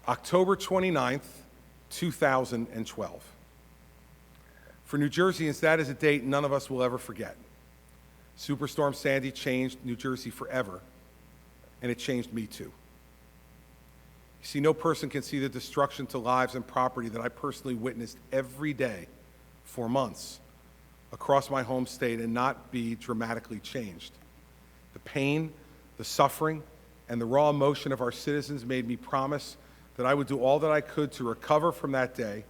October 29th, 2012. For New Jerseyans, that is a date none of us will ever forget. Superstorm Sandy changed New Jersey forever, and it changed me too. You see, no person can see the destruction to lives and property that I personally witnessed every day for months across my home state and not be dramatically changed. The pain, the suffering, and the raw emotion of our citizens made me promise that I would do all that I could to recover from that day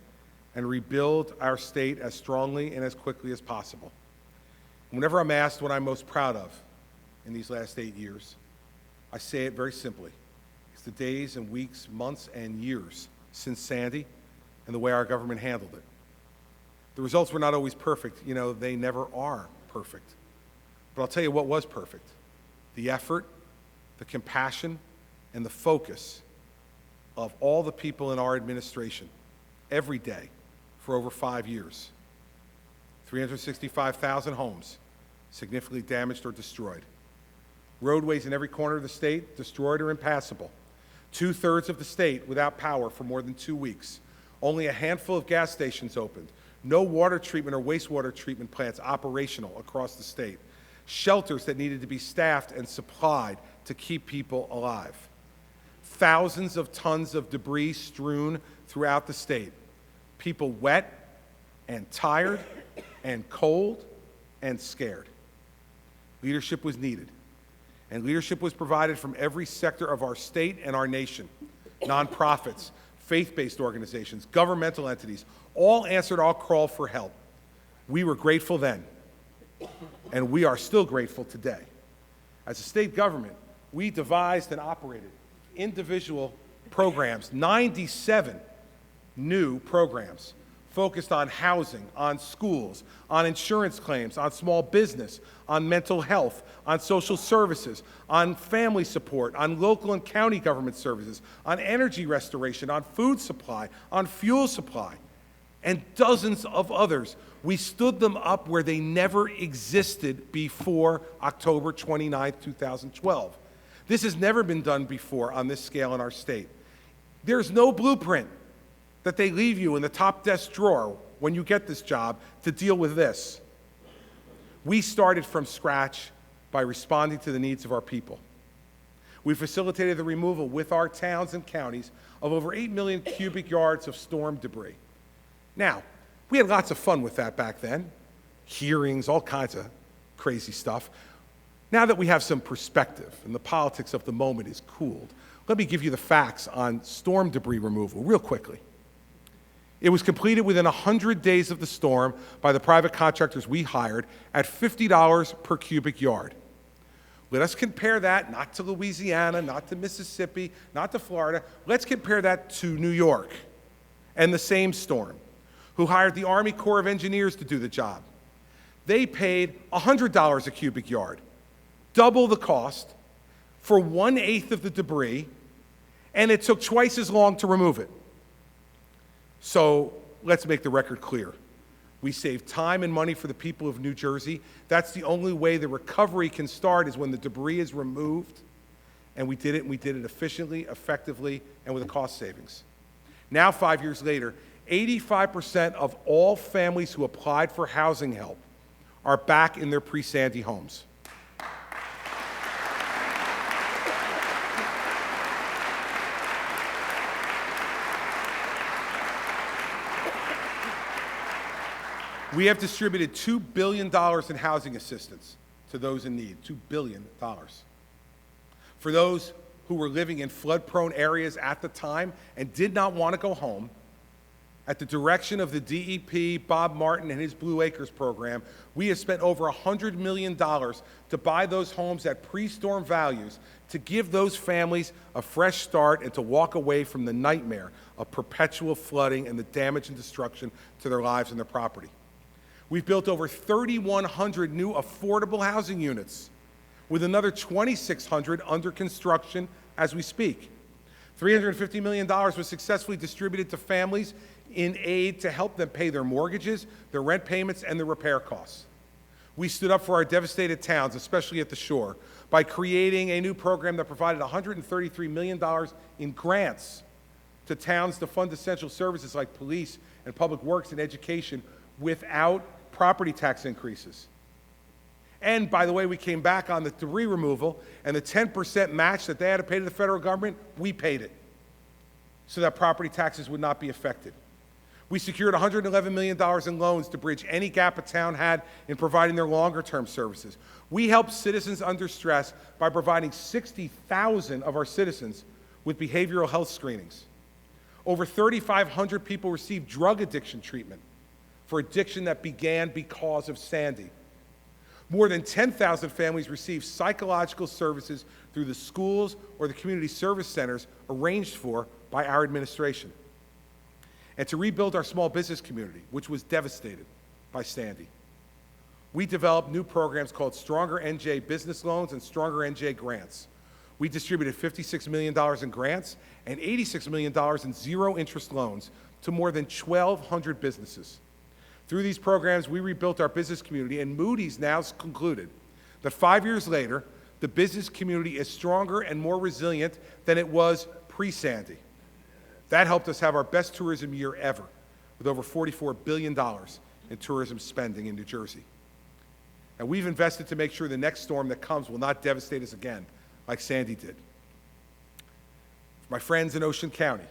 and rebuild our state as strongly and as quickly as possible. Whenever I'm asked what I'm most proud of in these last 8 years, I say it very simply. It's the days and weeks, months, and years since Sandy and the way our government handled it. The results were not always perfect. You know, they never are perfect. But I'll tell you what was perfect. The effort, the compassion, and the focus of all the people in our administration every day for over 5 years. 365,000 homes significantly damaged or destroyed. Roadways in every corner of the state destroyed or impassable. 2/3 of the state without power for more than 2 weeks. Only a handful of gas stations opened. No water treatment or wastewater treatment plants operational across the state. Shelters that needed to be staffed and supplied to keep people alive. Thousands of tons of debris strewn throughout the state. People wet and tired and cold and scared. Leadership was needed, and leadership was provided from every sector of our state and our nation. Nonprofits, faith-based organizations, governmental entities, all answered our call for help. We were grateful then, and we are still grateful today. As a state government, we devised and operated individual programs, 97 new programs focused on housing, on schools, on insurance claims, on small business, on mental health, on social services, on family support, on local and county government services, on energy restoration, on food supply, on fuel supply, and dozens of others. We stood them up where they never existed before October 29th, 2012. This has never been done before on this scale in our state. There's no blueprint that they leave you in the top desk drawer when you get this job to deal with this. We started from scratch by responding to the needs of our people. We facilitated the removal with our towns and counties of over 8 million cubic yards of storm debris. Now, we had lots of fun with that back then. Hearings, all kinds of crazy stuff. Now that we have some perspective and the politics of the moment is cooled, let me give you the facts on storm debris removal real quickly. It was completed within 100 days of the storm by the private contractors we hired at $50 per cubic yard. Let us compare that not to Louisiana, not to Mississippi, not to Florida. Let's compare that to New York and the same storm, who hired the Army Corps of Engineers to do the job. They paid $100 a cubic yard, double the cost for 1/8 of the debris, and it took twice as long to remove it. So let's make the record clear. We saved time and money for the people of New Jersey. That's the only way the recovery can start, is when the debris is removed. And we did it efficiently, effectively, and with a cost savings. Now, 5 years later, 85% of all families who applied for housing help are back in their pre-Sandy homes. We have distributed $2 billion in housing assistance to those in need, $2 billion. For those who were living in flood-prone areas at the time and did not want to go home, at the direction of the DEP, Bob Martin, and his Blue Acres program, we have spent over $100 million to buy those homes at pre-storm values, to give those families a fresh start and to walk away from the nightmare of perpetual flooding and the damage and destruction to their lives and their property. We've built over 3,100 new affordable housing units, with another 2,600 under construction as we speak. $350 million was successfully distributed to families in aid to help them pay their mortgages, their rent payments, and their repair costs. We stood up for our devastated towns, especially at the shore, by creating a new program that provided $133 million in grants to towns to fund essential services like police and public works and education without property tax increases. And, by the way, we came back on the debris removal, and the 10% match that they had to pay to the federal government, we paid it, so that property taxes would not be affected. We secured $111 million in loans to bridge any gap a town had in providing their longer-term services. We helped citizens under stress by providing 60,000 of our citizens with behavioral health screenings. Over 3,500 people received drug addiction treatment for addiction that began because of Sandy. More than 10,000 families received psychological services through the schools or the community service centers arranged for by our administration. And to rebuild our small business community, which was devastated by Sandy, we developed new programs called Stronger NJ Business Loans and Stronger NJ Grants. We distributed $56 million in grants and $86 million in zero-interest loans to more than 1,200 businesses. Through these programs, we rebuilt our business community, and Moody's now concluded that 5 years later, the business community is stronger and more resilient than it was pre-Sandy. That helped us have our best tourism year ever, with over $44 billion in tourism spending in New Jersey. And we've invested to make sure the next storm that comes will not devastate us again, like Sandy did. For my friends in Ocean County,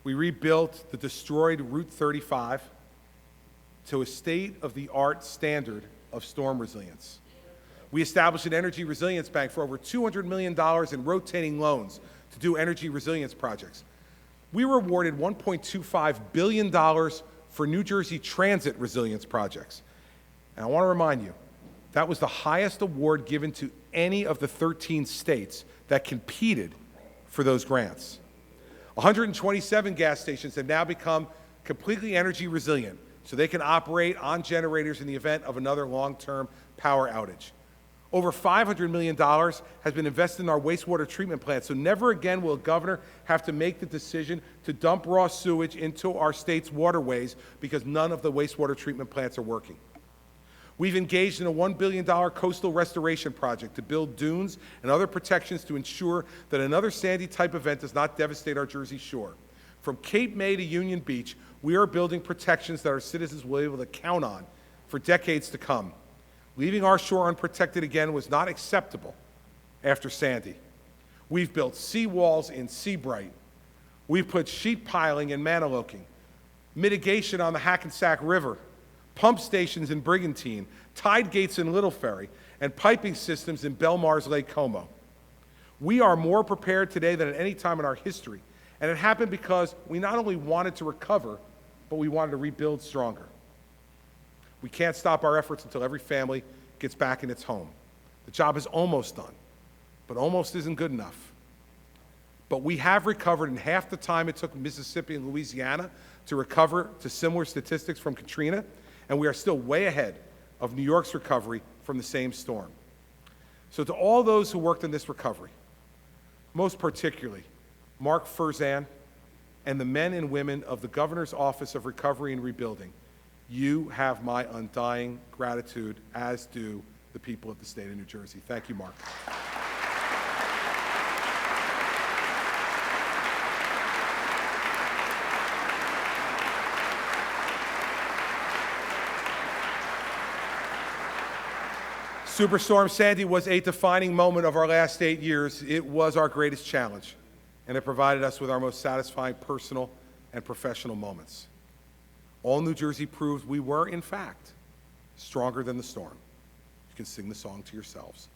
we rebuilt the destroyed Route 35 to a state-of-the-art standard of storm resilience. We established an energy resilience bank for over $200 million in rotating loans to do energy resilience projects. We were awarded $1.25 billion for New Jersey transit resilience projects. And I want to remind you, that was the highest award given to any of the 13 states that competed for those grants. 127 gas stations have now become completely energy resilient, so they can operate on generators in the event of another long-term power outage. Over $500 million has been invested in our wastewater treatment plant, so never again will a governor have to make the decision to dump raw sewage into our state's waterways because none of the wastewater treatment plants are working. We've engaged in a $1 billion coastal restoration project to build dunes and other protections to ensure that another Sandy-type event does not devastate our Jersey shore. From Cape May to Union Beach, we are building protections that our citizens will be able to count on for decades to come. Leaving our shore unprotected again was not acceptable after Sandy. We've built seawalls in Seabright. We've put sheet piling in Maniloking, mitigation on the Hackensack River, pump stations in Brigantine, tide gates in Little Ferry, and piping systems in Belmar's Lake Como. We are more prepared today than at any time in our history, and it happened because we not only wanted to recover, but we wanted to rebuild stronger. We can't stop our efforts until every family gets back in its home. The job is almost done, but almost isn't good enough. But we have recovered in half the time it took Mississippi and Louisiana to recover to similar statistics from Katrina, and we are still way ahead of New York's recovery from the same storm. So to all those who worked on this recovery, most particularly Mark Furzan and the men and women of the Governor's Office of Recovery and Rebuilding, you have my undying gratitude, as do the people of the state of New Jersey. Thank you, Mark. Superstorm Sandy was a defining moment of our last 8 years. It was our greatest challenge, and it provided us with our most satisfying personal and professional moments. All New Jersey proved we were, in fact, stronger than the storm. You can sing the song to yourselves.